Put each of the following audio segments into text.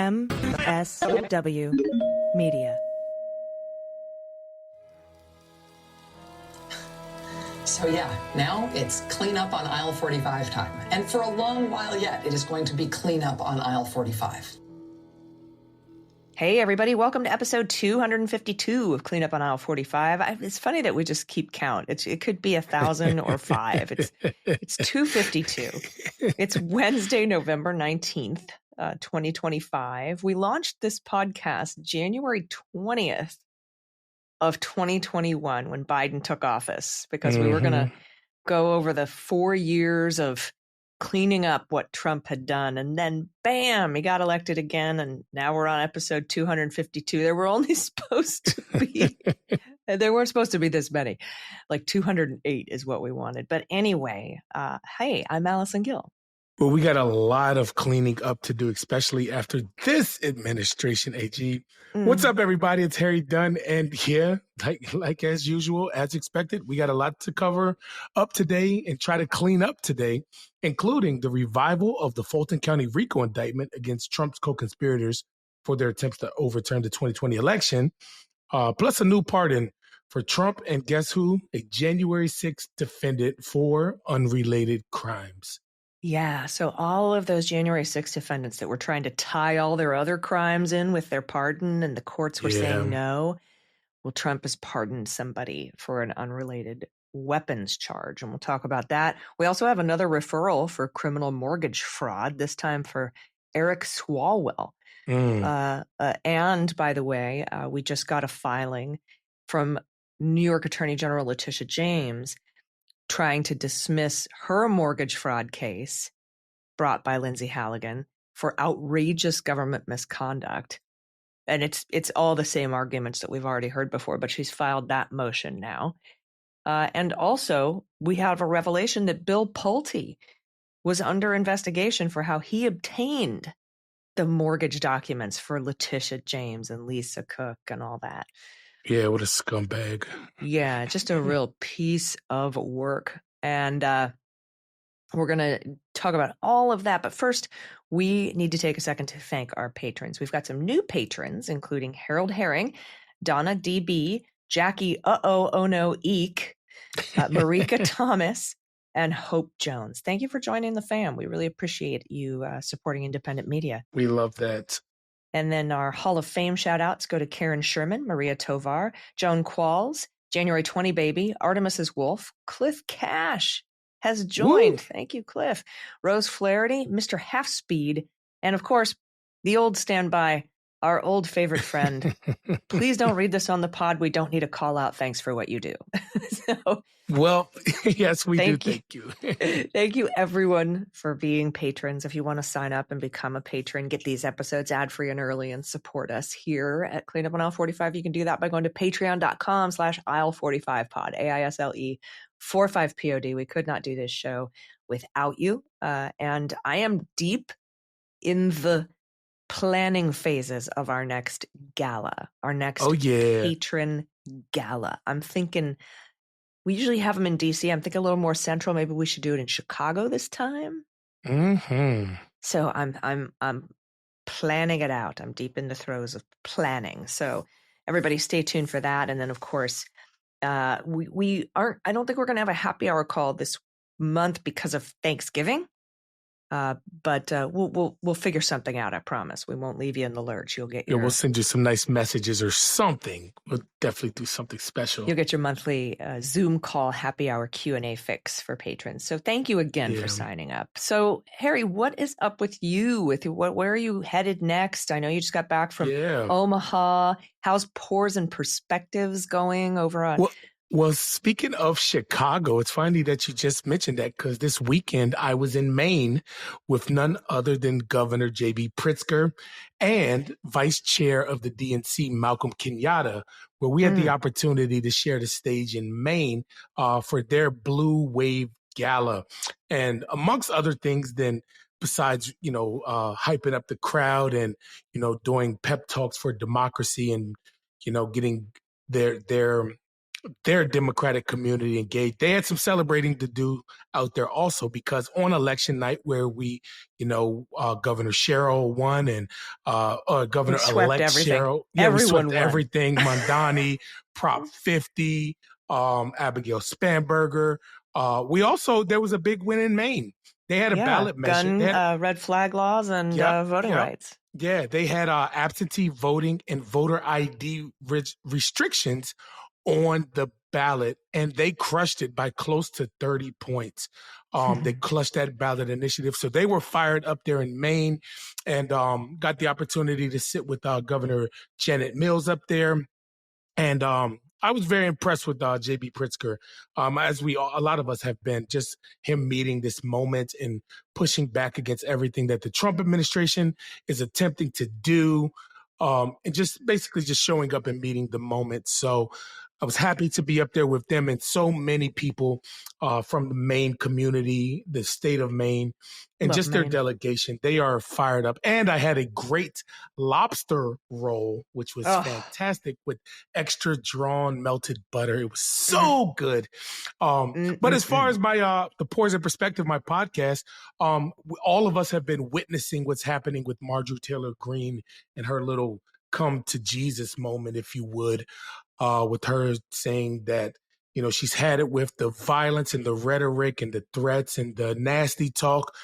MSW Media. So yeah, now it's clean up on aisle 45 time. And for a long while yet, it is going to be clean up on aisle 45. Hey, everybody. Welcome to episode 252 of Clean Up on Aisle 45. It's funny that we just keep count. It could be 1,000 or 5. It's 252. It's Wednesday, November 19th, 2025. We launched this podcast January 20th of 2021 when Biden took office because we were going to go over the 4 years of cleaning up what Trump had done. And then, bam, he got elected again. And now we're on episode 252. There were only supposed to be, there weren't supposed to be this many. Like 208 is what we wanted. But anyway, hey, I'm Allison Gill. Well, we got a lot of cleaning up to do, especially after this administration, AG. What's up, everybody? It's Harry Dunn. And yeah, like as usual, as expected, we got a lot to cover up today and try to clean up today, including the revival of the Fulton County RICO indictment against Trump's co-conspirators for their attempts to overturn the 2020 election, plus a new pardon for Trump and guess who? A January 6th defendant for unrelated crimes. Yeah, so all of those January 6th defendants that were trying to tie all their other crimes in with their pardon and the courts were saying no. Well, Trump has pardoned somebody for an unrelated weapons charge, and we'll talk about that. We also have another referral for criminal mortgage fraud, this time for Eric Swalwell. And by the way, we just got a filing from New York Attorney General Letitia James trying to dismiss her mortgage fraud case brought by Lindsay Halligan for outrageous government misconduct. And it's all the same arguments that we've already heard before, but she's filed that motion now. And also, we have a revelation that Bill Pulte was under investigation for how he obtained the mortgage documents for Letitia James and Lisa Cook and all that. Yeah, what a scumbag. Yeah, just a real piece of work. And we're going to talk about all of that. But first, we need to take a second to thank our patrons. We've got some new patrons, including Harold Herring, Donna DB, Jackie Oh No Eek, Marika Thomas, and Hope Jones. Thank you for joining the fam. We really appreciate you supporting independent media. We love that. And then our Hall of Fame shout-outs go to Karen Sherman, Maria Tovar, Joan Qualls, January 20 Baby, Artemis's Wolf, Cliff Cash has joined. Woo. Thank you, Cliff. Rose Flaherty, Mr. Half Speed, and of course, the old standby, our old favorite friend. Please don't read this on the pod. We don't need a call out. Thanks for what you do. Well, yes, we do. Thank you. Thank you, everyone, for being patrons. If you want to sign up and become a patron, get these episodes ad-free and early and support us here at Clean Up on Aisle 45, you can do that by going to patreon.com/aisle45pod, AISLE 45POD. We could not do this show without you. And I am deep in the planning phases of our next gala, our next patron gala. I'm thinking we usually have them in DC. I'm thinking a little more central. Maybe we should do it in Chicago this time. So I'm planning it out. I'm deep in the throes of planning. So everybody stay tuned for that. And then of course, we aren't, I don't think we're going to have a happy hour call this month because of Thanksgiving. But we'll figure something out. I promise. We won't leave you in the lurch. You'll get we'll send you some nice messages or something. We'll definitely do something special. You'll get your monthly Zoom call happy hour Q&A fix for patrons. So thank you again for signing up. So Harry, what is up with you? Where are you headed next? I know you just got back from Omaha. How's Pores and Perspectives going over on? Well, speaking of Chicago, it's funny that you just mentioned that because this weekend I was in Maine with none other than Governor J.B. Pritzker and Vice Chair of the DNC, Malcolm Kenyatta, where we had the opportunity to share the stage in Maine for their Blue Wave Gala. And amongst other things, then besides, hyping up the crowd and, doing pep talks for democracy and, getting their their Democratic community engaged. They had some celebrating to do out there also, because on election night where Governor Sherrill won and Governor-elect Sherrill. Yeah, we swept everything. Mondani, Prop 50, Abigail Spanberger. There was a big win in Maine. They had a ballot measure. Gun, red flag laws and voting rights. Yeah, they had absentee voting and voter ID restrictions on the ballot, and they crushed it by close to 30 points. They crushed that ballot initiative. So they were fired up there in Maine, and got the opportunity to sit with Governor Janet Mills up there. And I was very impressed with J.B. Pritzker, as a lot of us have been, just him meeting this moment and pushing back against everything that the Trump administration is attempting to do, and just basically just showing up and meeting the moment. So I was happy to be up there with them and so many people from the Maine community, the state of Maine, and just their delegation. They are fired up. And I had a great lobster roll, which was fantastic, with extra drawn melted butter. It was so good. But as far as my the Poison Perspective, my podcast, all of us have been witnessing what's happening with Marjorie Taylor Greene and her little come to Jesus moment, if you would. With her saying that, she's had it with the violence and the rhetoric and the threats and the nasty talk.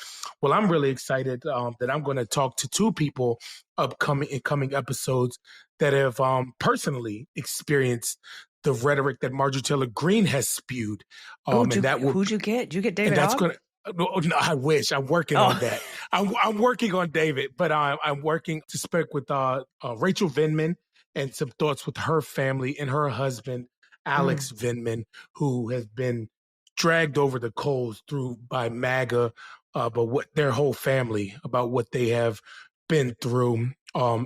Well, I'm really excited that I'm going to talk to two people in coming episodes that have personally experienced the rhetoric that Marjorie Taylor Greene has spewed. Who'd you get? Did you get David Hogg? No, I wish. I'm working on that. I'm working on David, but I'm working to speak with Rachel Vindman, and some thoughts with her family and her husband, Alex Vindman, who has been dragged over the coals by MAGA, but what their whole family, about what they have been through.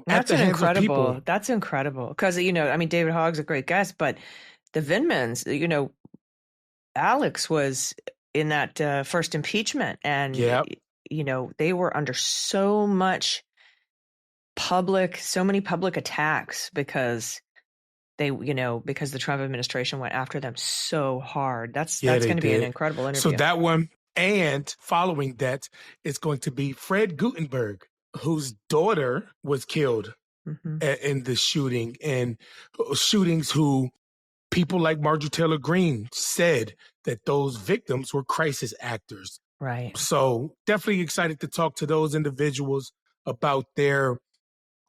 That's incredible. That's incredible. Because, David Hogg's a great guest, but the Vindmans, Alex was in that first impeachment, and, they were under so many public attacks because because the Trump administration went after them so hard. That's going to be an incredible interview. So that one, and following that, it's going to be Fred Guttenberg, whose daughter was killed in the shooting, and shootings who people like Marjorie Taylor Greene said that those victims were crisis actors. Right. So definitely excited to talk to those individuals about their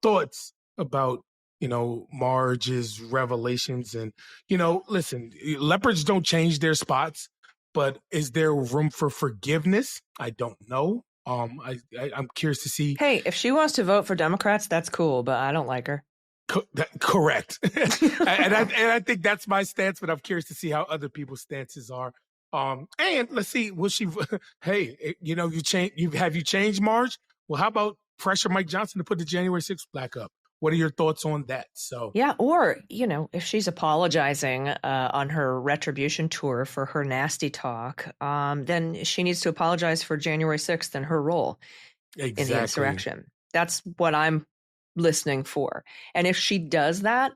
thoughts about, Marge's revelations. And, listen, leopards don't change their spots, but is there room for forgiveness? I don't know. I'm curious to see. Hey, if she wants to vote for Democrats, that's cool, but I don't like her. Correct. and I think that's my stance, but I'm curious to see how other people's stances are. And let's see, will she, hey, have you changed, Marge? Well, how about pressure Mike Johnson to put the January 6th plaque up? What are your thoughts on that? So yeah, or if she's apologizing on her retribution tour for her nasty talk, then she needs to apologize for January 6th and her role in the insurrection. That's what I'm listening for. And if she does that,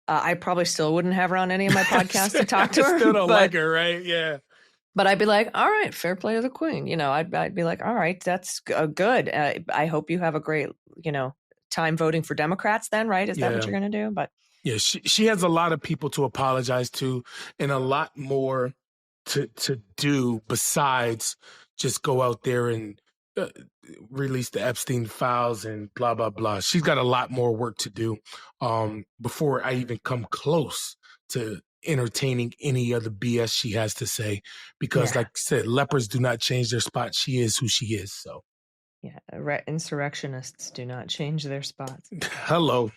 I probably still wouldn't have her on any of my podcasts to talk to her. Still don't like her, right? Yeah. But I'd be like, all right, fair play to the queen. I'd be like, all right, that's good. I hope you have a great, time voting for Democrats then, right? Is that what you're going to do? But yeah, she has a lot of people to apologize to, and a lot more to do besides just go out there and release the Epstein files and blah, blah, blah. She's got a lot more work to do before I even come close to entertaining any other BS she has to say, because like I said, leopards do not change their spot. She is who she is. So insurrectionists do not change their spots. Hello.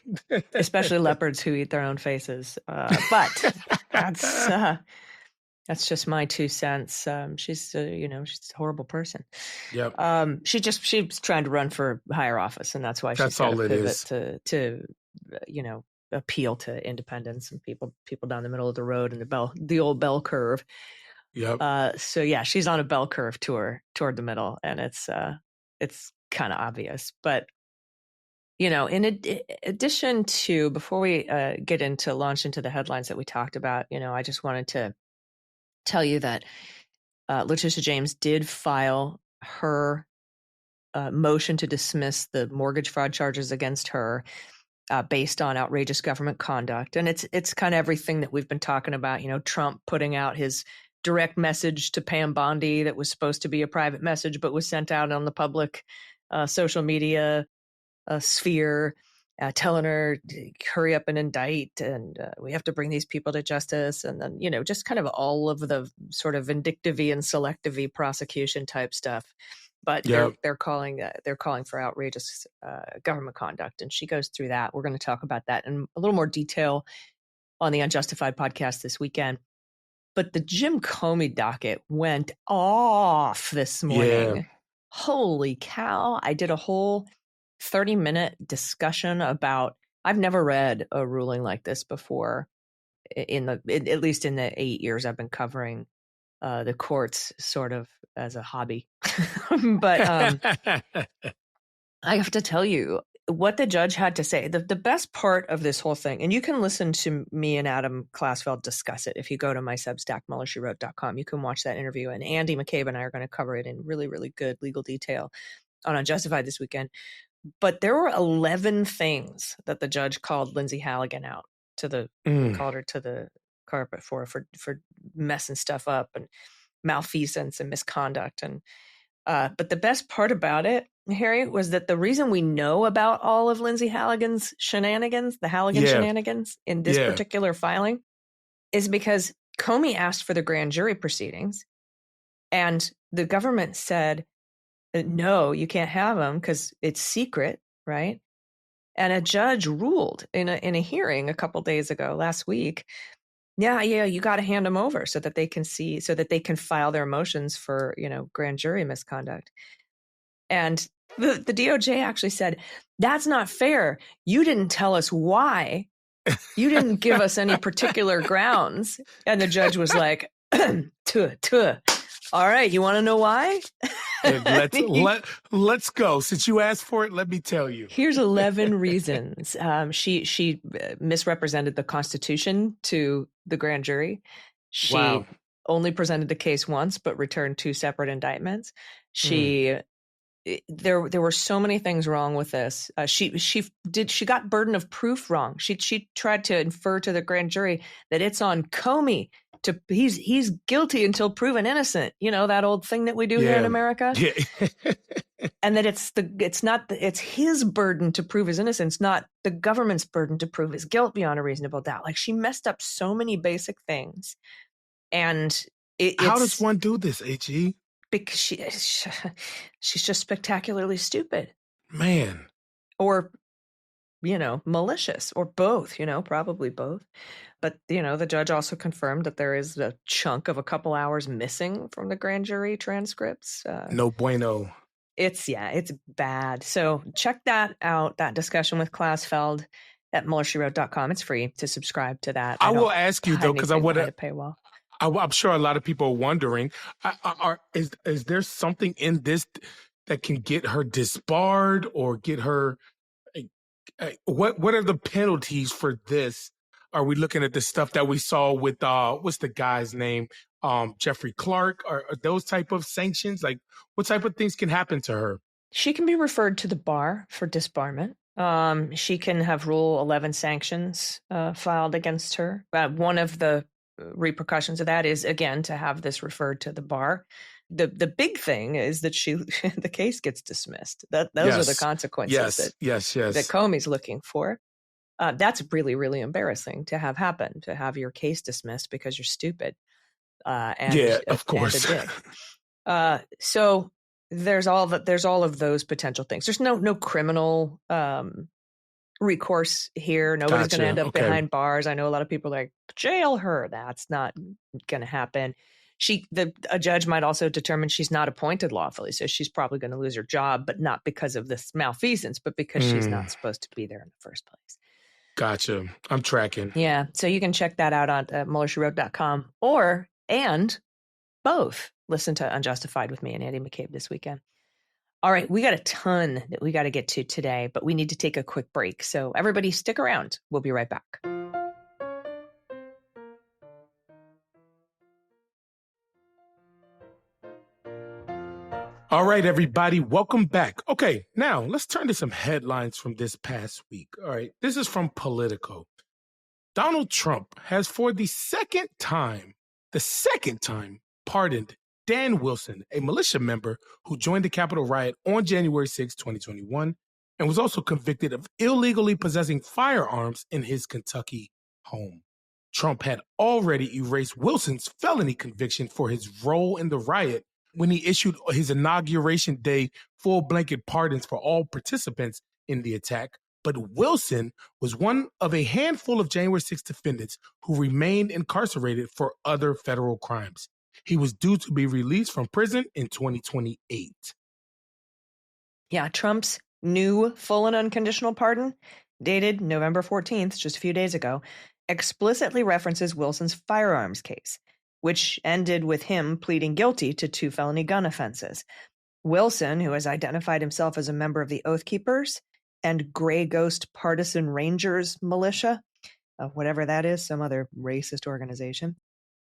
Especially leopards who eat their own faces. But that's just my 2 cents. She's she's a horrible person. Yep. She's trying to run for higher office, and that's why she's got to pivot to appeal to independents and people down the middle of the road and the old bell curve. Yep. So yeah, she's on a bell curve tour toward the middle, and it's kind of obvious. But in addition to, before we launch into the headlines that we talked about, I just wanted to tell you that Letitia James did file her motion to dismiss the mortgage fraud charges against her based on outrageous government conduct. And it's kind of everything that we've been talking about, Trump putting out his direct message to Pam Bondi that was supposed to be a private message, but was sent out on the public social media sphere, telling her, hurry up and indict, and we have to bring these people to justice. And then, just kind of all of the sort of vindictive-y and selective-y prosecution type stuff. But they're calling for outrageous government conduct. And she goes through that. We're going to talk about that in a little more detail on the Unjustified podcast this weekend. But the Jim Comey docket went off this morning. Yeah. Holy cow. I did a whole 30-minute discussion about, I've never read a ruling like this before at least in the 8 years I've been covering the courts sort of as a hobby. But I have to tell you what the judge had to say. The best part of this whole thing, and you can listen to me and Adam Klasfeld discuss it if you go to my Substack, MuellerSheWrote.com. You can watch that interview, and Andy McCabe and I are going to cover it in really, really good legal detail on Unjustified this weekend. But there were 11 things that the judge called Lindsay Halligan out called her to the carpet for messing stuff up and malfeasance and misconduct. And but the best part about it, Harry, was that the reason we know about all of Lindsay Halligan's shenanigans, the Halligan shenanigans in this particular filing, is because Comey asked for the grand jury proceedings, and the government said, no, you can't have them because it's secret, right? And a judge ruled in a hearing a couple days ago, last week, you got to hand them over so that they can file their motions for, grand jury misconduct. And the DOJ actually said, that's not fair. You didn't tell us why. You didn't give us any particular grounds. And the judge was like, all right, you want to know why? Let's go. Since you asked for it, let me tell you. Here's 11 reasons. She misrepresented the Constitution to the grand jury. She only presented the case once, but returned 2 separate indictments. There were so many things wrong with this. She got burden of proof wrong. She tried to infer to the grand jury that it's on Comey he's guilty until proven innocent. That old thing that we do here in America. Yeah. And that it's his burden to prove his innocence, not the government's burden to prove his guilt beyond a reasonable doubt. Like, she messed up so many basic things. And how does one do this, AG? Because she's just spectacularly stupid. Man. Or, malicious, or both, probably both. But, the judge also confirmed that there is a chunk of a couple hours missing from the grand jury transcripts. No bueno. It's bad. So check that out, that discussion with Klasfeld at MuellerSheWrote.com. It's free to subscribe to that. I will ask you, though, because I want to paywall. I'm sure a lot of people are wondering, is there something in this that can get her disbarred or get her, what are the penalties for this? Are we looking at the stuff that we saw with, what's the guy's name? Jeffrey Clark, or those type of sanctions? Like, what type of things can happen to her? She can be referred to the bar for disbarment. She can have Rule 11 sanctions filed against her. One of the repercussions of that is, again, to have this referred to the bar. The big thing is that the case gets dismissed. Those are the consequences that Comey's looking for. That's really, really embarrassing to have happen, to have your case dismissed because you're stupid. Of course. And a dick. So there's all of those potential things. There's no criminal recourse here. Nobody's going to end up behind bars. I know a lot of people are like, jail her. That's not going to happen. A judge might also determine she's not appointed lawfully, so she's probably going to lose her job, but not because of this malfeasance, but because she's not supposed to be there in the first place. Gotcha. I'm tracking. Yeah. So you can check that out on MuellerSheWrote.com and both listen to Unjustified with me and Andy McCabe this weekend. All right, we got a ton that we got to get to today, but we need to take a quick break. So everybody stick around. We'll be right back. All right, everybody, welcome back. Okay, now let's turn to some headlines from this past week. All right, this is from Politico. Donald Trump has for the second time, pardoned Dan Wilson, a militia member who joined the Capitol riot on January 6, 2021, and was also convicted of illegally possessing firearms in his Kentucky home. Trump had already erased Wilson's felony conviction for his role in the riot when he issued his inauguration day full blanket pardons for all participants in the attack. But Wilson was one of a handful of January 6 defendants who remained incarcerated for other federal crimes. He was due to be released from prison in 2028. Yeah, Trump's new full and unconditional pardon, dated November 14th, just a few days ago, explicitly references Wilson's firearms case, which ended with him pleading guilty to 2 felony gun offenses. Wilson, who has identified himself as a member of the Oath Keepers and Gray Ghost Partisan Rangers militia, whatever that is, some other racist organization,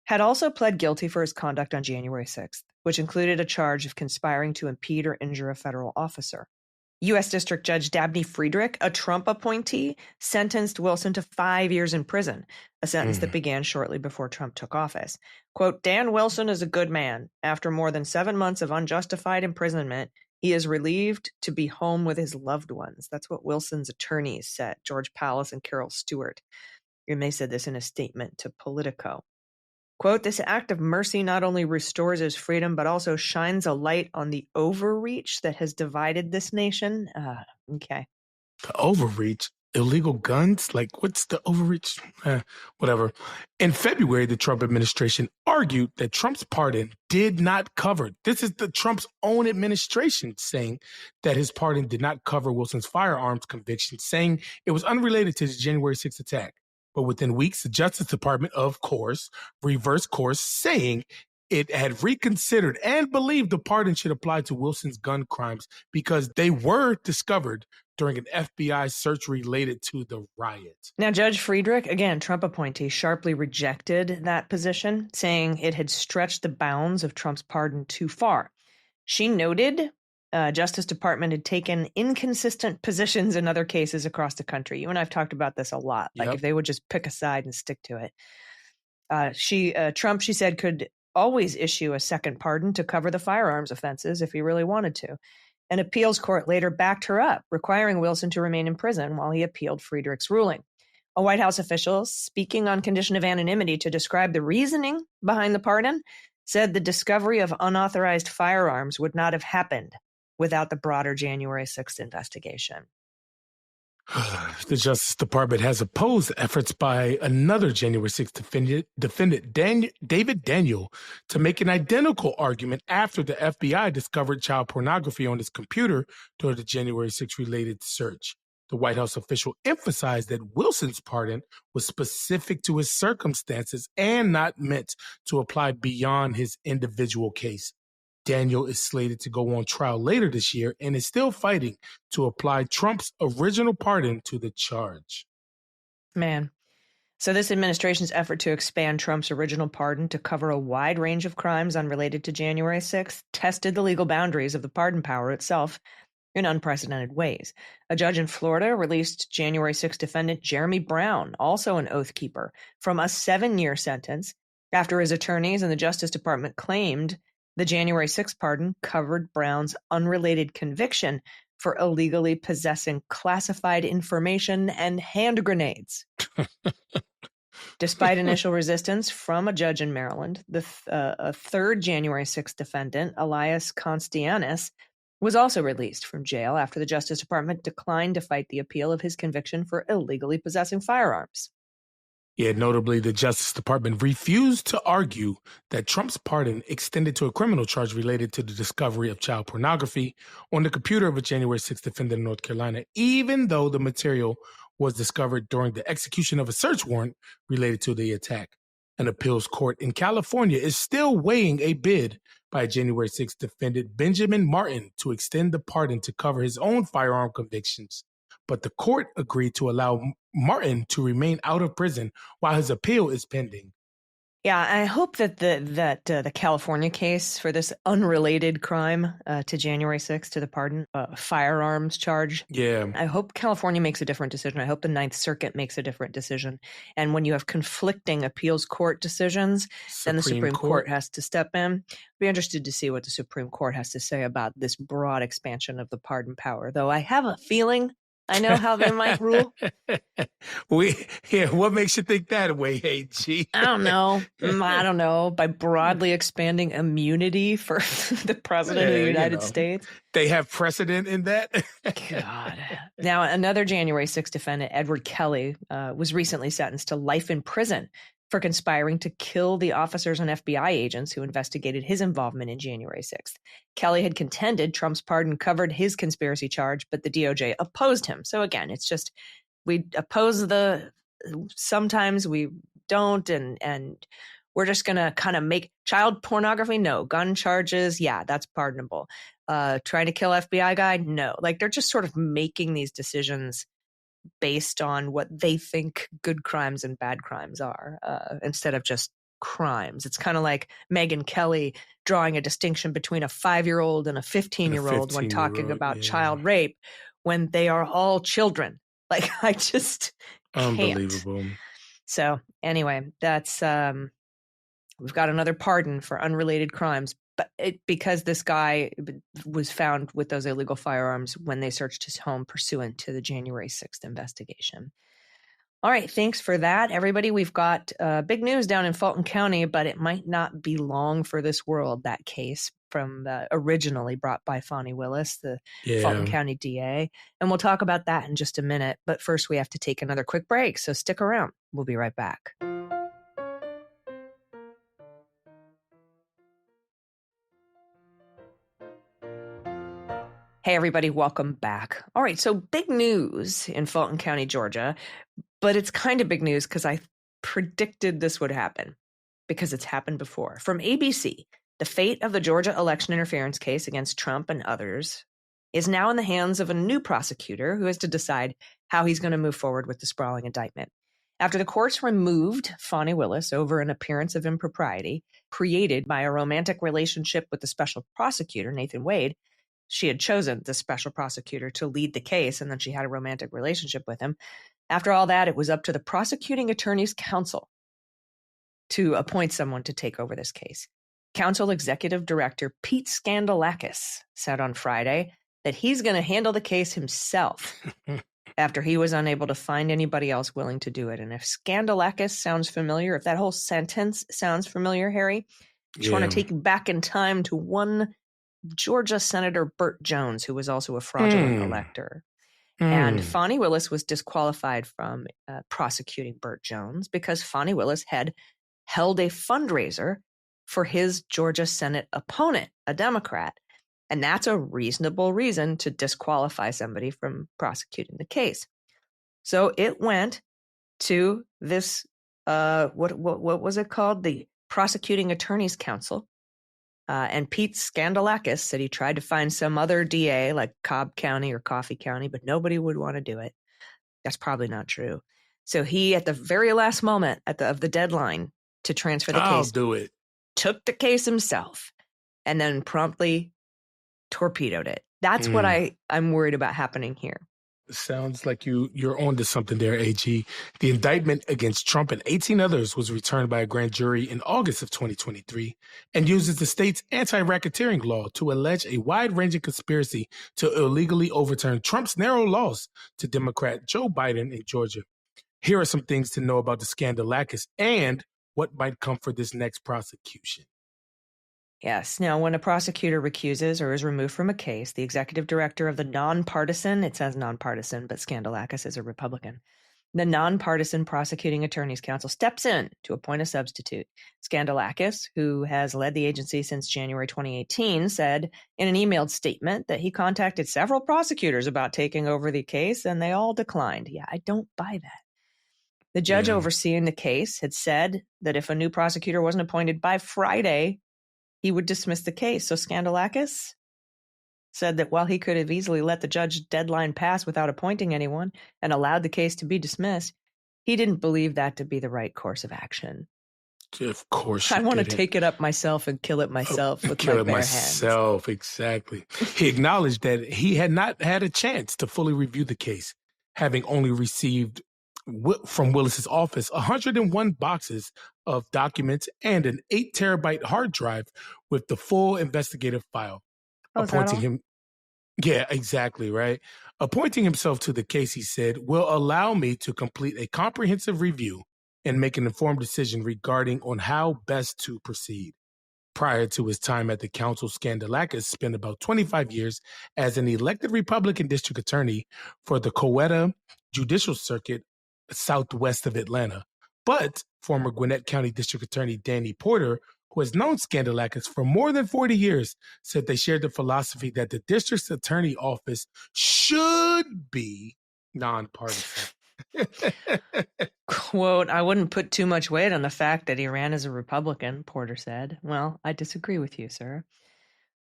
had also pled guilty for his conduct on January 6th, which included a charge of conspiring to impede or injure a federal officer. U.S. District Judge Dabney Friedrich, a Trump appointee, sentenced Wilson to 5 years in prison, a sentence that began shortly before Trump took office. Quote, Dan Wilson is a good man. After more than 7 months of unjustified imprisonment, he is relieved to be home with his loved ones. That's what Wilson's attorneys said, George Pallas and Carol Stewart. And they said this in a statement to Politico. Quote, this act of mercy not only restores his freedom, but also shines a light on the overreach that has divided this nation. Okay. The overreach? Illegal guns? Like, what's the overreach? Whatever. In February, the Trump administration argued that Trump's pardon did not cover. This is the Trump's own administration saying that his pardon did not cover Wilson's firearms conviction, saying it was unrelated to the January 6th attack. But within weeks, the Justice Department, of course, reversed course, saying it had reconsidered and believed the pardon should apply to Wilson's gun crimes because they were discovered during an FBI search related to the riot. Now, Judge Friedrich, again, Trump appointee, sharply rejected that position, saying it had stretched the bounds of Trump's pardon too far. She noted Justice Department had taken inconsistent positions in other cases across the country. You and I have talked about this a lot. Like if they would just pick a side and stick to it. Trump, she said, could always issue a second pardon to cover the firearms offenses if he really wanted to. An appeals court later backed her up, requiring Wilson to remain in prison while he appealed Friedrich's ruling. A White House official, speaking on condition of anonymity to describe the reasoning behind the pardon, said the discovery of unauthorized firearms would not have happened without the broader January 6th investigation. The Justice Department has opposed efforts by another January 6th defendant David Daniel, to make an identical argument after the FBI discovered child pornography on his computer during the January 6th related search. The White House official emphasized that Wilson's pardon was specific to his circumstances and not meant to apply beyond his individual case. Daniel is slated to go on trial later this year and is still fighting to apply Trump's original pardon to the charge. Man. So this administration's effort to expand Trump's original pardon to cover a wide range of crimes unrelated to January 6th tested the legal boundaries of the pardon power itself in unprecedented ways. A judge in Florida released January 6th defendant Jeremy Brown, also an Oath Keeper, from a 7-year sentence after his attorneys and the Justice Department claimed the January 6th pardon covered Brown's unrelated conviction for illegally possessing classified information and hand grenades. Despite initial resistance from a judge in Maryland, a third January 6th defendant, Elias Constianis, was also released from jail after the Justice Department declined to fight the appeal of his conviction for illegally possessing firearms. Yeah, notably, the Justice Department refused to argue that Trump's pardon extended to a criminal charge related to the discovery of child pornography on the computer of a January 6th defendant in North Carolina, even though the material was discovered during the execution of a search warrant related to the attack. An appeals court in California is still weighing a bid by January 6th defendant Benjamin Martin to extend the pardon to cover his own firearm convictions. But the court agreed to allow Martin to remain out of prison while his appeal is pending. Yeah, I hope that the California case for this unrelated crime to January 6th, to the pardon, firearms charge. Yeah. I hope California makes a different decision. I hope the Ninth Circuit makes a different decision. And when you have conflicting appeals court decisions, then the Supreme Court has to step in. I'd be interested to see what the Supreme Court has to say about this broad expansion of the pardon power, though I have a feeling I know how they might rule. What makes you think that way, AG? I don't know. By broadly expanding immunity for the president of the United States. They have precedent in that? God. Now, another January 6th defendant, Edward Kelly, was recently sentenced to life in prison for conspiring to kill the officers and FBI agents who investigated his involvement in January 6th. Kelly had contended Trump's pardon covered his conspiracy charge, but the DOJ opposed him. So again, it's just we oppose sometimes we don't, and we're just going to kind of make child pornography, no. Gun charges, yeah, that's pardonable. Trying to kill FBI guy, no. Like they're just sort of making these decisions based on what they think good crimes and bad crimes are, instead of just crimes. It's kind of like Megyn Kelly drawing a distinction between a 5-year-old and a 15-year-old when talking about child rape when they are all children. Like, I just can't. Unbelievable. So anyway, that's we've got another pardon for unrelated crimes, but because this guy was found with those illegal firearms when they searched his home pursuant to the January 6th investigation. All right, thanks for that, everybody. We've got big news down in Fulton County, but it might not be long for this world, that case from originally brought by Fani Willis, the Fulton County DA. And we'll talk about that in just a minute. But first, we have to take another quick break, so stick around. We'll be right back. Hey, everybody, welcome back. All right, so big news in Fulton County, Georgia, but it's kind of big news because I predicted this would happen because it's happened before. From ABC, the fate of the Georgia election interference case against Trump and others is now in the hands of a new prosecutor who has to decide how he's going to move forward with the sprawling indictment. After the courts removed Fani Willis over an appearance of impropriety created by a romantic relationship with the special prosecutor, Nathan Wade, she had chosen the special prosecutor to lead the case, and then she had a romantic relationship with him. After all that, it was up to the prosecuting attorney's counsel to appoint someone to take over this case. Counsel Executive Director Pete Skandalakis said on Friday that he's going to handle the case himself after he was unable to find anybody else willing to do it. And if Skandalakis sounds familiar, if that whole sentence sounds familiar, Harry, I just want to take you back in time to one Georgia Senator Burt Jones, who was also a fraudulent elector. And Fani Willis was disqualified from prosecuting Burt Jones because Fani Willis had held a fundraiser for his Georgia Senate opponent, a Democrat. And that's a reasonable reason to disqualify somebody from prosecuting the case. So it went to this, what was it called? The Prosecuting Attorney's Council. And Pete Skandalakis said he tried to find some other DA like Cobb County or Coffee County, but nobody would want to do it. That's probably not true. So he, at the very last moment of the deadline to transfer the case, took the case himself and then promptly torpedoed it. That's what I'm worried about happening here. Sounds like you're on to something there, AG. The indictment against Trump and 18 others was returned by a grand jury in August of 2023 and uses the state's anti-racketeering law to allege a wide-ranging conspiracy to illegally overturn Trump's narrow loss to Democrat Joe Biden in Georgia. Here are some things to know about the Skandalakis and what might come for this next prosecution. Yes. Now, when a prosecutor recuses or is removed from a case, the executive director of the nonpartisan, it says nonpartisan, but Skandalakis is a Republican, the nonpartisan prosecuting attorney's council steps in to appoint a substitute. Skandalakis, who has led the agency since January 2018, said in an emailed statement that he contacted several prosecutors about taking over the case, and they all declined. Yeah, I don't buy that. The judge overseeing the case had said that if a new prosecutor wasn't appointed by Friday, he would dismiss the case. So Skandalakis said that while he could have easily let the judge deadline pass without appointing anyone and allowed the case to be dismissed, he didn't believe that to be the right course of action. Of course, I want to take it up myself and kill it myself with my bare hands. Exactly. He acknowledged that he had not had a chance to fully review the case, having only received from Willis's office 101 boxes of documents and an 8 terabyte hard drive with the full investigative file. Appointing him. Yeah, exactly. Right. Appointing himself to the case, he said, will allow me to complete a comprehensive review and make an informed decision regarding on how best to proceed. Prior to his time at the council, Skandalakis spent about 25 years as an elected Republican district attorney for the Coweta Judicial Circuit southwest of Atlanta. But former Gwinnett County District Attorney Danny Porter, who has known Skandalakis for more than 40 years, said they shared the philosophy that the district's attorney office should be nonpartisan. Quote, I wouldn't put too much weight on the fact that he ran as a Republican, Porter said. Well, I disagree with you, sir.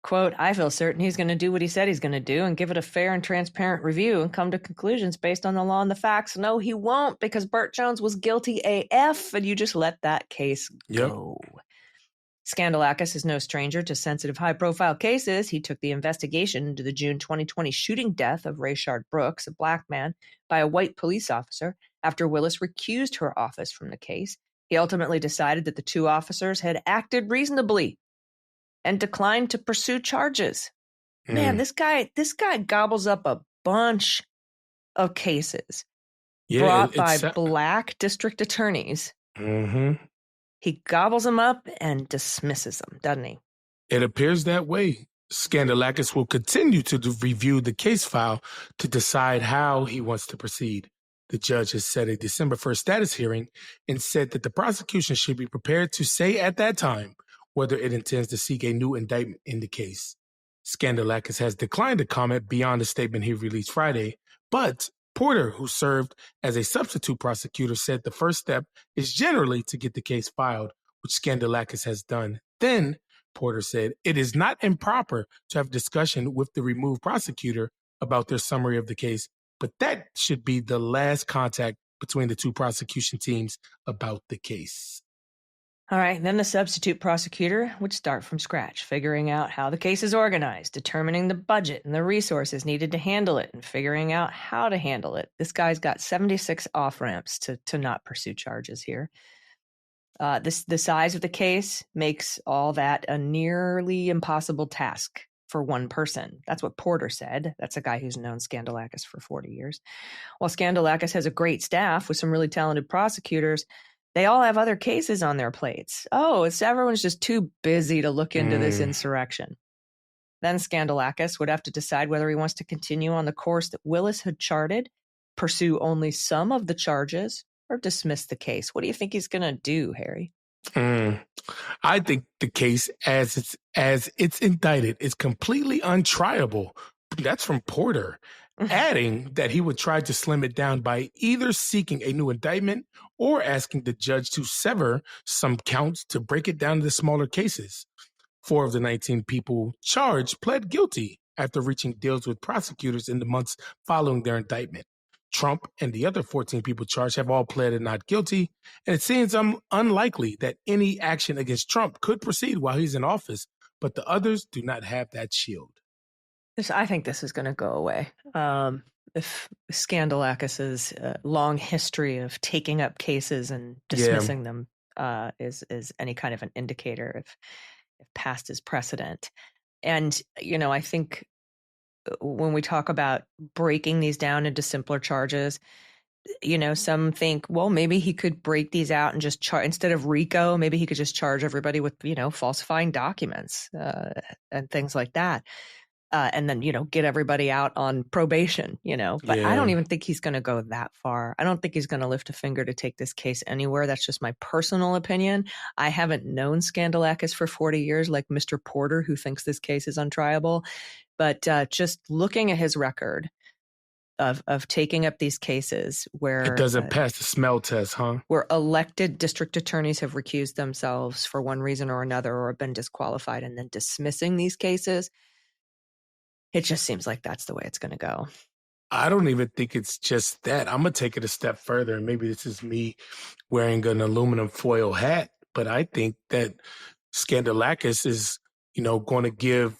Quote, I feel certain he's going to do what he said he's going to do and give it a fair and transparent review and come to conclusions based on the law and the facts. No, he won't, because Burt Jones was guilty AF and you just let that case go. Skandalakis is no stranger to sensitive, high-profile cases. He took the investigation into the June 2020 shooting death of Rayshard Brooks, a black man, by a white police officer after Willis recused her office from the case. He ultimately decided that the two officers had acted reasonably and declined to pursue charges. Man, this guy gobbles up a bunch of cases brought by black district attorneys. Mm-hmm. He gobbles them up and dismisses them, doesn't he? It appears that way. Skandalakis will continue to review the case file to decide how he wants to proceed. The judge has set a December 1st status hearing and said that the prosecution should be prepared to say at that time whether it intends to seek a new indictment in the case. Skandalakis has declined to comment beyond the statement he released Friday, but Porter, who served as a substitute prosecutor, said the first step is generally to get the case filed, which Skandalakis has done. Then, Porter said, it is not improper to have discussion with the removed prosecutor about their summary of the case, but that should be the last contact between the two prosecution teams about the case. All right, then the substitute prosecutor would start from scratch, figuring out how the case is organized, determining the budget and the resources needed to handle it, and figuring out how to handle it. This guy's got 76 off-ramps to not pursue charges here. The size of the case makes all that a nearly impossible task for one person. That's what Porter said. That's a guy who's known Skandalakis for 40 years. While Skandalakis has a great staff with some really talented prosecutors, they all have other cases on their plates. Everyone's just too busy to look into this insurrection. Then Skandalakis would have to decide whether he wants to continue on the course that Willis had charted, pursue only some of the charges, or dismiss the case. What do you think he's going to do, Harry? I think the case, as it's indicted, is completely untriable. That's from Porter. Adding that he would try to slim it down by either seeking a new indictment or asking the judge to sever some counts to break it down into smaller cases. 4 of the 19 people charged pled guilty after reaching deals with prosecutors in the months following their indictment. Trump and the other 14 people charged have all pled not guilty, and it seems unlikely that any action against Trump could proceed while he's in office, but the others do not have that shield. I think this is going to go away. If Skandalakis's long history of taking up cases and dismissing them is any kind of an indicator if past is precedent. And, I think when we talk about breaking these down into simpler charges, some think, well, maybe he could break these out and just charge, instead of RICO, maybe he could just charge everybody with, falsifying documents and things like that. And then, get everybody out on probation, but I don't even think he's going to go that far. I don't think he's going to lift a finger to take this case anywhere. That's just my personal opinion. I haven't known Skandalakis for 40 years, like Mr. Porter, who thinks this case is untriable. But just looking at his record, of taking up these cases where it doesn't pass the smell test, huh? Where elected district attorneys have recused themselves for one reason or another or have been disqualified and then dismissing these cases. It just seems like that's the way it's going to go. I don't even think it's just that. I'm going to take it a step further, and maybe this is me wearing an aluminum foil hat, but I think that Scandalakis is, going to give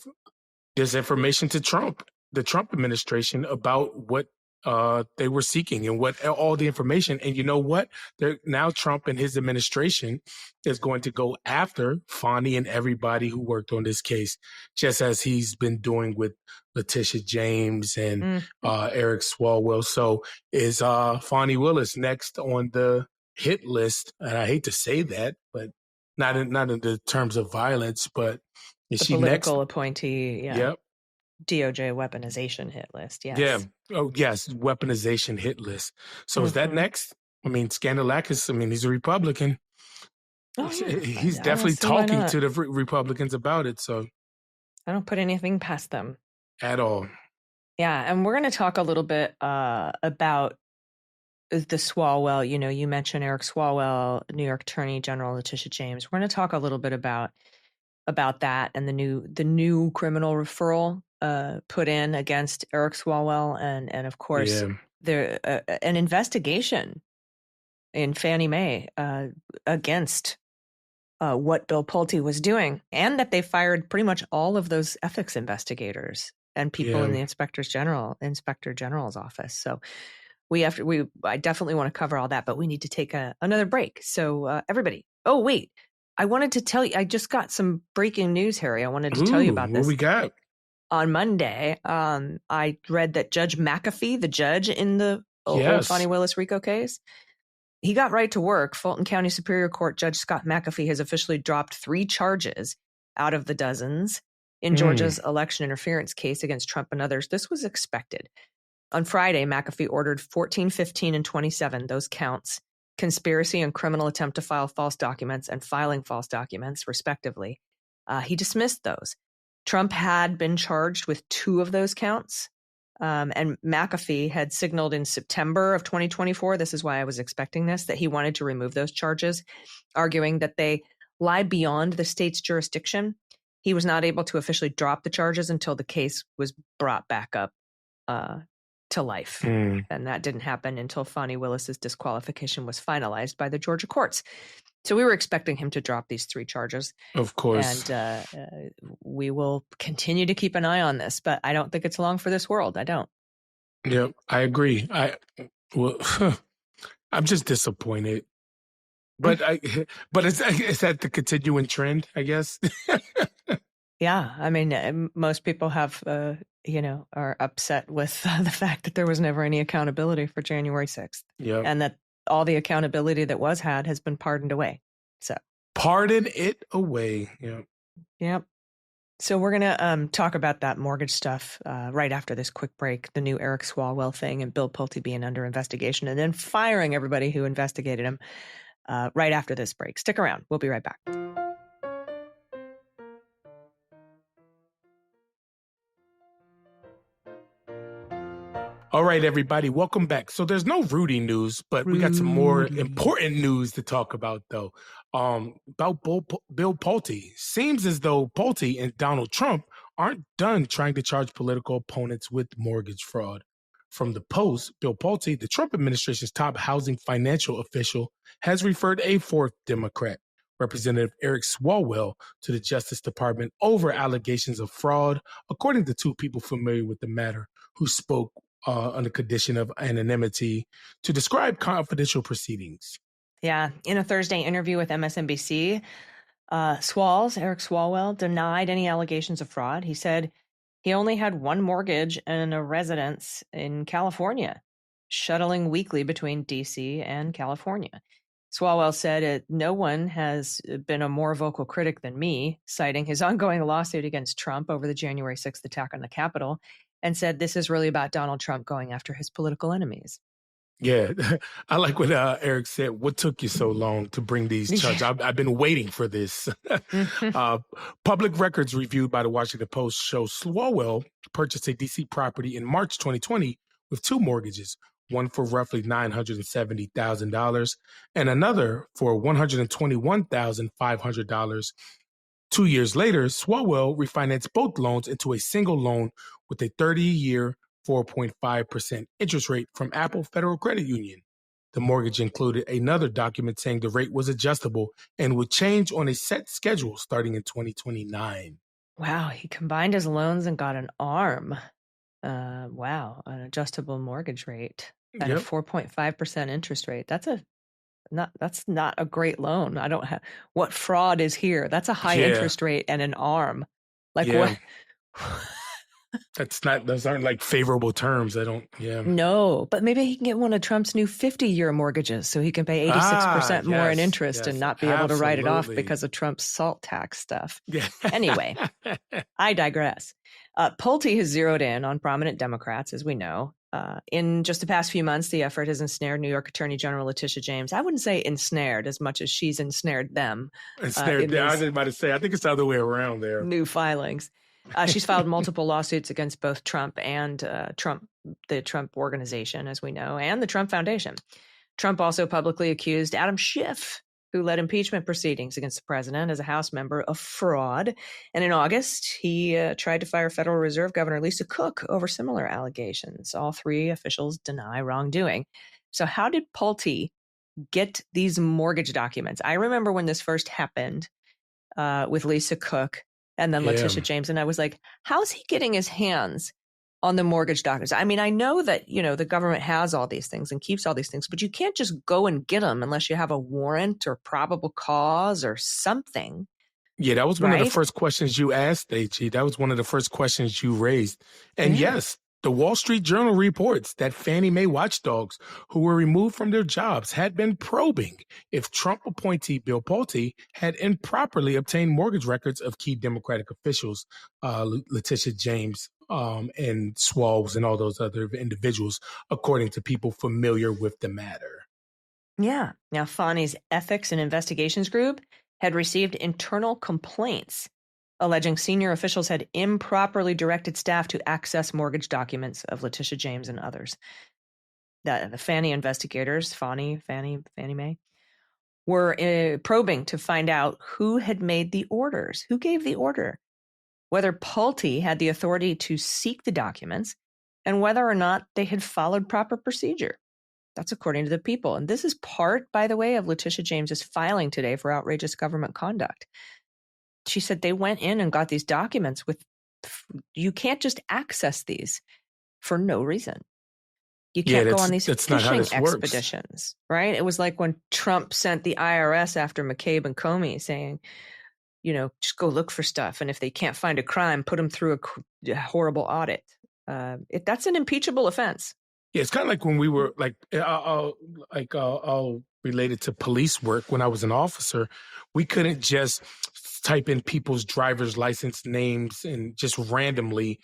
this information to Trump, the Trump administration, about what they were seeking and what all the information. And you know what? Now Trump and his administration is going to go after Fani and everybody who worked on this case, just as he's been doing with Letitia James and Eric Swalwell. So is Fani Willis next on the hit list? And I hate to say that, but not in the terms of violence, but is the she political next? Appointee? Yeah. Yep. DOJ weaponization hit list. Yes. Yeah. Oh, yes. Weaponization hit list. So is that next? I mean, Scandalakis, he's a Republican. Oh, yeah. He's definitely talking to the Republicans about it. So I don't put anything past them at all. Yeah. And we're going to talk a little bit about the Swalwell. You mentioned Eric Swalwell, New York Attorney General Letitia James. We're going to talk a little bit about that and the new criminal referral put in against Eric Swalwell, and of course there an investigation in Fannie Mae against what Bill Pulte was doing, and that they fired pretty much all of those ethics investigators and people in the Inspector General's office. So I definitely want to cover all that, but we need to take another break. So everybody, oh wait. I wanted to tell you, I just got some breaking news, Harry. I wanted to tell you about this. What we got? On Monday, I read that Judge McAfee, the judge in the old Fani Willis RICO case, he got right to work. Fulton County Superior Court Judge Scott McAfee has officially dropped 3 charges out of the dozens in Georgia's election interference case against Trump and others. This was expected. On Friday, McAfee ordered 14, 15, and 27, those counts, conspiracy and criminal attempt to file false documents and filing false documents, respectively. He dismissed those. Trump had been charged with 2 of those counts, and McAfee had signaled in September of 2024, this is why I was expecting this, that he wanted to remove those charges, arguing that they lie beyond the state's jurisdiction. He was not able to officially drop the charges until the case was brought back up to life. And that didn't happen until Fani Willis's disqualification was finalized by the Georgia courts. So we were expecting him to drop these 3 charges. Of course. And we will continue to keep an eye on this, but I don't think it's long for this world. I don't. Yeah, I agree. I'm just disappointed. But is that the continuing trend, I guess? Yeah, most people have are upset with the fact that there was never any accountability for January 6th. Yeah. And that all the accountability that was had has been pardoned away. So pardon it away. Yeah. Yep. So we're going to talk about that mortgage stuff right after this quick break, the new Eric Swalwell thing and Bill Pulte being under investigation and then firing everybody who investigated him right after this break. Stick around. We'll be right back. All right, everybody, welcome back. So there's no Rudy news, but we got some more important news to talk about, though. About Bill Pulte. Seems as though Pulte and Donald Trump aren't done trying to charge political opponents with mortgage fraud. From the Post, Bill Pulte, the Trump administration's top housing financial official, has referred a 4th Democrat, Representative Eric Swalwell, to the Justice Department over allegations of fraud, according to 2 people familiar with the matter who spoke on the condition of anonymity to describe confidential proceedings. Yeah. In a Thursday interview with MSNBC, Eric Swalwell, denied any allegations of fraud. He said he only had 1 mortgage and a residence in California, shuttling weekly between D.C. and California. Swalwell said, no one has been a more vocal critic than me, citing his ongoing lawsuit against Trump over the January 6th attack on the Capitol, and said this is really about Donald Trump going after his political enemies. Yeah, I like what Eric said. What took you so long to bring these charges? I've been waiting for this. Public records reviewed by the Washington Post show Swalwell purchased a D.C. property in March 2020 with two mortgages, one for roughly $970,000 and another for $121,500. 2 years later, Swalwell refinanced both loans into a single loan with a 30-year, 4.5% interest rate from Apple Federal Credit Union. The mortgage included another document saying the rate was adjustable and would change on a set schedule starting in 2029. Wow, he combined his loans and got an ARM. Wow, an adjustable mortgage rate at a 4.5% interest rate. That's not a great loan. I don't have what fraud is here. That's a high interest rate and an ARM. Like what? Those aren't like favorable terms. No, but maybe he can get one of Trump's new 50-year mortgages so he can pay 86% more in interest and not be able to write it off because of Trump's salt tax stuff. Yeah. Anyway, I digress. Pulte has zeroed in on prominent Democrats, as we know. In just the past few months, the effort has ensnared New York Attorney General Letitia James. I wouldn't say ensnared as much as she's ensnared them. Ensnared. I was about to say, I think it's the other way around there. New filings. She's filed multiple lawsuits against both Trump and the Trump Organization, as we know, and the Trump Foundation. Trump also publicly accused Adam Schiff, who led impeachment proceedings against the president as a House member, of fraud. And in August, he tried to fire Federal Reserve Governor Lisa Cook over similar allegations. All three officials deny wrongdoing. So how did Pulte get these mortgage documents? I remember when this first happened with Lisa Cook and then Letitia James. And I was like, how's he getting his hands on the mortgage documents? I mean, I know that, the government has all these things and keeps all these things, but you can't just go and get them unless you have a warrant or probable cause or something. Yeah, that was one of the first questions you asked, HE. That was one of the first questions you raised. And yes, the Wall Street Journal reports that Fannie Mae watchdogs who were removed from their jobs had been probing if Trump appointee Bill Pulte had improperly obtained mortgage records of key Democratic officials, Letitia James and Swalwell and all those other individuals, according to people familiar with the matter. Yeah. Now, Fannie's Ethics and Investigations Group had received internal complaints alleging senior officials had improperly directed staff to access mortgage documents of Letitia James and others. The Fannie investigators, Fannie Mae, were probing to find out who had made the orders, who gave the order, whether Pulte had the authority to seek the documents, and whether or not they had followed proper procedure. That's according to the people. And this is part, by the way, of Letitia James's filing today for outrageous government conduct. She said they went in and got these documents you can't just access these for no reason. You can't go on these fishing expeditions, right? It was like when Trump sent the IRS after McCabe and Comey saying, just go look for stuff. And if they can't find a crime, put them through a horrible audit. That's an impeachable offense. Yeah, it's kind of like when we were I'll relate it to police work. When I was an officer, we couldn't just type in people's driver's license names and just randomly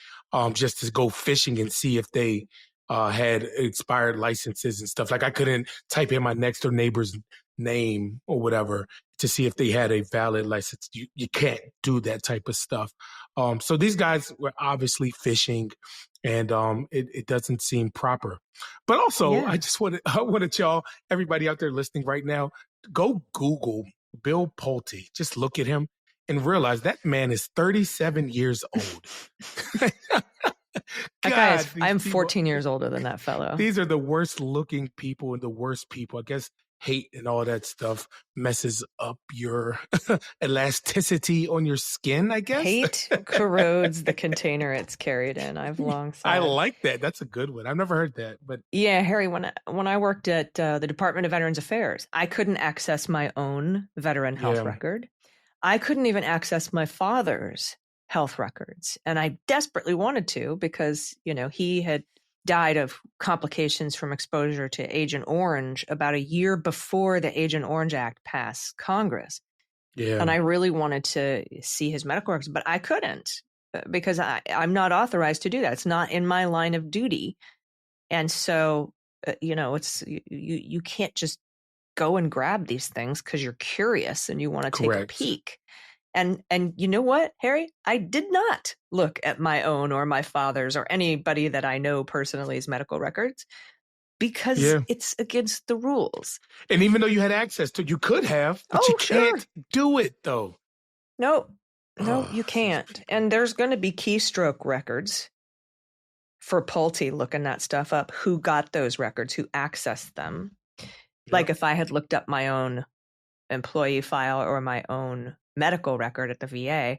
just to go fishing and see if they had expired licenses and stuff. Like I couldn't type in my next door neighbor's name or whatever to see if they had a valid license. You can't do that type of stuff. So these guys were obviously fishing, and it doesn't seem proper. But also, I wanted y'all, everybody out there listening right now, go Google Bill Pulte. Just look at him and realize that man is 37 years old. I'm 14 years older than that fellow. These are the worst looking people and the worst people. I guess hate and all that stuff messes up your elasticity on your skin, I guess. Hate corrodes the container it's carried in. I've long said. I like that. That's a good one. I've never heard that. But yeah, Harry, when I worked at the Department of Veterans Affairs, I couldn't access my own veteran health record. I couldn't even access my father's health records. And I desperately wanted to because, he had died of complications from exposure to Agent Orange about a year before the Agent Orange Act passed Congress. Yeah. And I really wanted to see his medical records, but I couldn't because I'm not authorized to do that. It's not in my line of duty. And so, it's you can't just go and grab these things because you're curious and you want to take a peek. And you know what, Harry? I did not look at my own or my father's or anybody that I know personally's medical records because it's against the rules. And even though you had access to it, you could have, but you can't do it, though. No, you can't. And there's going to be keystroke records for Pulte looking that stuff up. Who got those records? Who accessed them? Yep. Like if I had looked up my own employee file or my own medical record at the VA,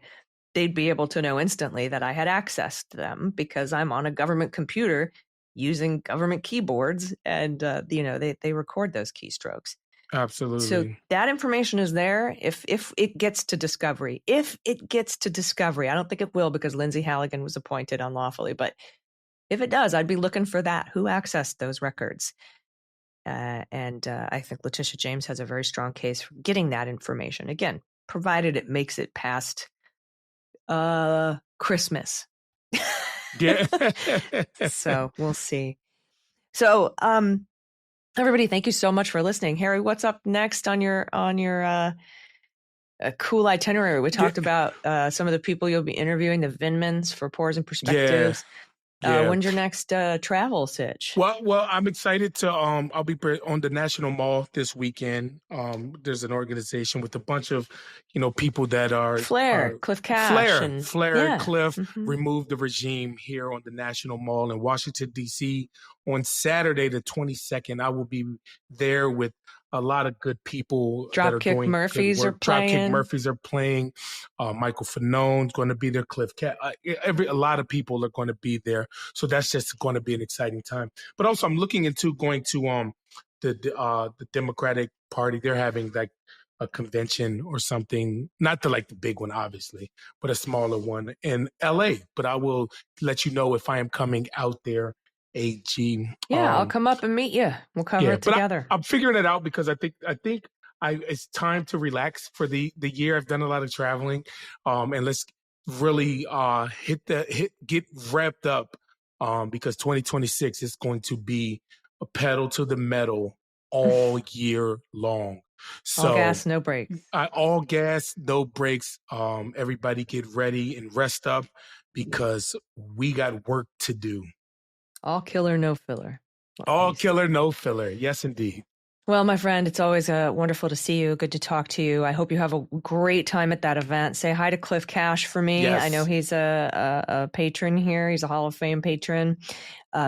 they'd be able to know instantly that I had accessed them because I'm on a government computer using government keyboards, and they record those keystrokes. Absolutely. So that information is there if it gets to discovery. If it gets to discovery, I don't think it will because Lindsay Halligan was appointed unlawfully, but if it does, I'd be looking for that. Who accessed those records? And I think Letitia James has a very strong case for getting that information. Again, provided it makes it past Christmas. Yeah. So we'll see. So everybody, thank you so much for listening. Harry, what's up next on your cool itinerary? We talked about some of the people you'll be interviewing, the Vinmans for Pores and Perspectives. When's your next travel sitch? Well, I'm excited to I'll be on the National Mall this weekend. There's an organization with a bunch of people that are Cliff Cash, Cliff removed the regime here on the National Mall in Washington D.C. on Saturday the 22nd. I will be there with a lot of good people. Dropkick Murphys are playing. Dropkick Murphys are playing. Michael Fanone's going to be there. Cliff Cat. A lot of people are going to be there. So that's just going to be an exciting time. But also, I'm looking into going to the Democratic Party. They're having like a convention or something, not the big one, obviously, but a smaller one in L.A. But I will let you know if I am coming out there. AG. I'll come up and meet you. We'll cover it together. I'm figuring it out because I think it's time to relax for the year. I've done a lot of traveling, and let's really get wrapped up because 2026 is going to be a pedal to the metal all year long. So all gas, no brakes. All gas, no brakes. Everybody get ready and rest up because we got work to do. All killer, no filler. All killer, no filler. Yes, indeed. Well, my friend, it's always wonderful to see you. Good to talk to you. I hope you have a great time at that event. Say hi to Cliff Cash for me. Yes. I know he's a patron here. He's a Hall of Fame patron.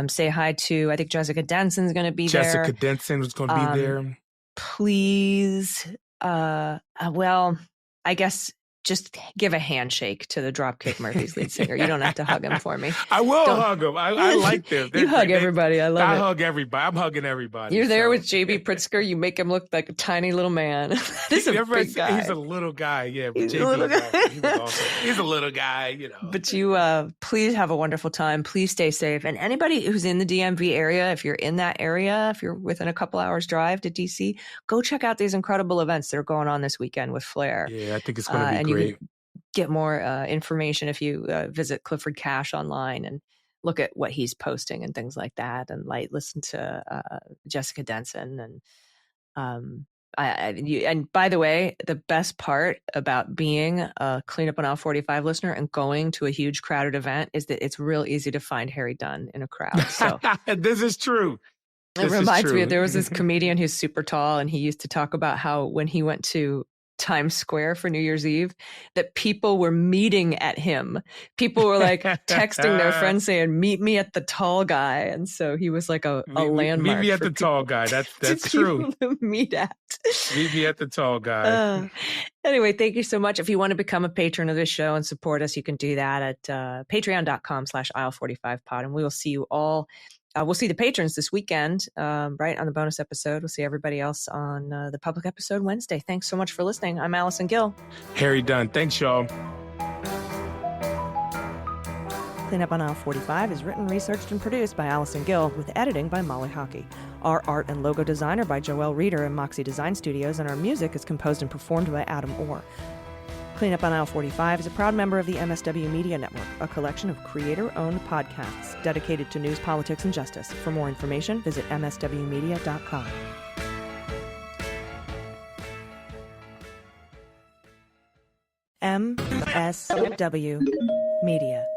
Say hi to, I think Jessica Denson's going to be there. Jessica Denson is going to be there. Please. Well, I guess just give a handshake to the Dropkick Murphys lead singer. You don't have to hug him for me. I will hug him. I like them. You hug everybody. I love it. I hug everybody. I'm hugging everybody. You're there with J.B. Pritzker. You make him look like a tiny little man. He's a big guy. He's a little guy. Yeah, but J.B. he was awesome. He's a little guy, But you please have a wonderful time. Please stay safe. And anybody who's in the DMV area, if you're in that area, if you're within a couple hours drive to D.C., go check out these incredible events that are going on this weekend with Flair. Yeah, I think it's going to be great. Get more information if you visit Clifford Cash online and look at what he's posting and things like that, and listen to Jessica Denson. And and by the way, the best part about being a Cleanup on Aisle 45 listener and going to a huge crowded event is that it's real easy to find Harry Dunn in a crowd. So this is true. It reminds me, there was this comedian who's super tall, and he used to talk about how when he went to Times Square for New Year's Eve, that people were meeting at him. People were texting their friends saying, "Meet me at the tall guy." And so he was like a landmark. Meet me at the tall guy. That's true. To meet at. Meet me at the tall guy. Anyway, thank you so much. If you want to become a patron of this show and support us, you can do that at patreon.com/aisle45pod. And we will see you all. We'll see the patrons this weekend, right, on the bonus episode. We'll see everybody else on the public episode Wednesday. Thanks so much for listening. I'm Allison Gill. Harry Dunn. Thanks, y'all. Cleanup on Aisle 45 is written, researched, and produced by Allison Gill, with editing by Molly Hockey. Our art and logo design are by Joelle Reeder and Moxie Design Studios, and our music is composed and performed by Adam Orr. Cleanup on Aisle 45 is a proud member of the MSW Media Network, a collection of creator-owned podcasts dedicated to news, politics, and justice. For more information, visit mswmedia.com. MSW Media.